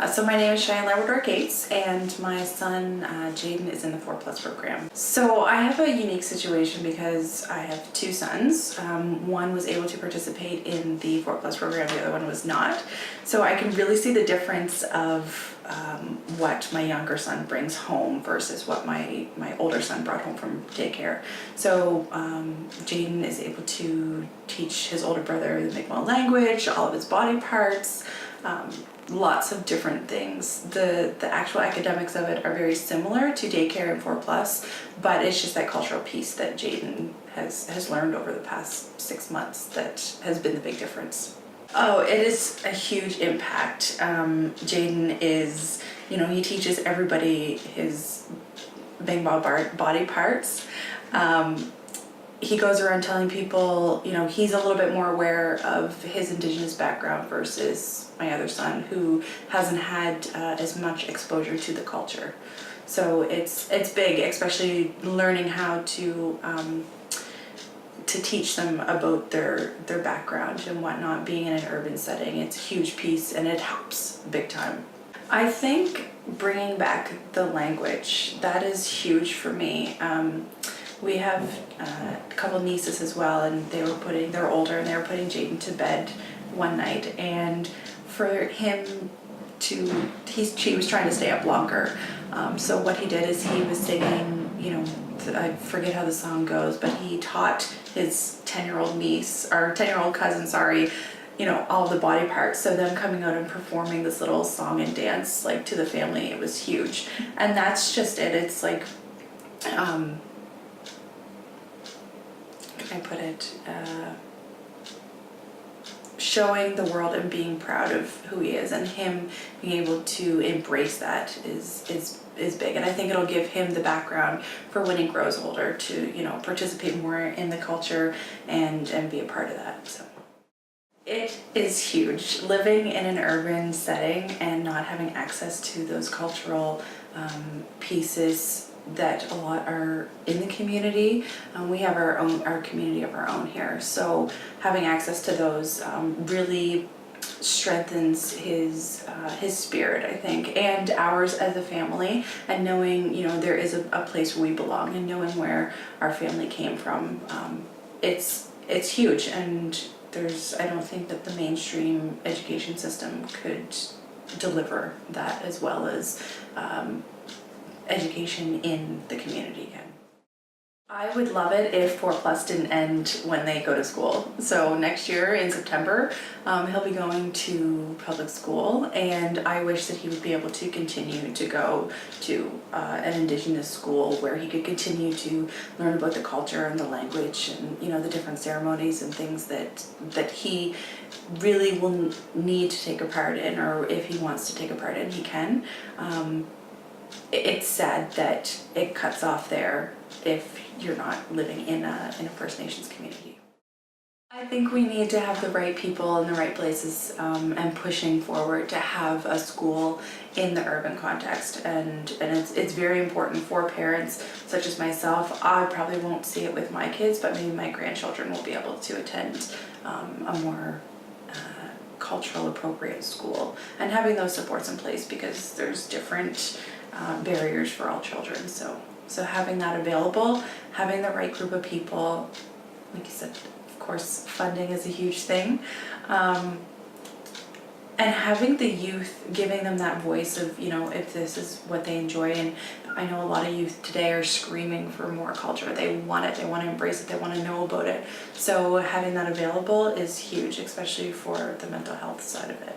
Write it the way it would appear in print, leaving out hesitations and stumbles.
So my name is Cheyenne Labrador-Gates, and my son Jaden is in the 4+ program. So I have a unique situation because I have two sons. One was able to participate in the 4+ program, the other one was not. So I can really see the difference of what my younger son brings home versus what my older son brought home from daycare. So Jaden is able to teach his older brother the Mi'kmaq language, all of his body parts, lots of different things. The actual academics of it are very similar to daycare and 4+, but it's just that cultural piece that Jaden has learned over the past 6 months that has been the big difference. Oh, it is a huge impact. Jaden is, he teaches everybody his Mi'kmaq body parts. He goes around telling people, he's a little bit more aware of his Indigenous background versus my other son, who hasn't had as much exposure to the culture. So it's big, especially learning how to teach them about their background and whatnot. Being in an urban setting, it's a huge piece, and it helps big time. I think bringing back the language, that is huge for me. We have a couple nieces as well, and they're older, and they were putting Jaden to bed one night, and for him he was trying to stay up longer. So what he did is he was singing, I forget how the song goes, but he taught his 10-year-old cousin, all the body parts. So them coming out and performing this little song and dance, to the family, it was huge. And that's just it. It's I put it, showing the world and being proud of who he is, and him being able to embrace that is big. And I think it'll give him the background for when he grows older to participate more in the culture and be a part of that. So it is huge living in an urban setting and not having access to those cultural pieces that a lot are in the community. We have our community of our own here, so having access to those really strengthens his spirit, I think, and ours as a family, and knowing there is a place where we belong, and knowing where our family came from. It's huge, and I don't think that the mainstream education system could deliver that as well as education in the community can. I would love it if 4+ didn't end when they go to school. So next year in September, he'll be going to public school, and I wish that he would be able to continue to go to an Indigenous school where he could continue to learn about the culture and the language and the different ceremonies and things that he really will need to take a part in, or if he wants to take a part in, he can. It's sad that it cuts off there if you're not living in a First Nations community. I think we need to have the right people in the right places, and pushing forward to have a school in the urban context, and it's very important for parents such as myself. I probably won't see it with my kids, but maybe my grandchildren will be able to attend a more cultural appropriate school, and having those supports in place, because there's different barriers for all children. So having that available, having the right group of people, like you said, of course, funding is a huge thing, and having the youth, giving them that voice of, if this is what they enjoy. And I know a lot of youth today are screaming for more culture. They want it, they want to embrace it, they want to know about it. So having that available is huge, especially for the mental health side of it.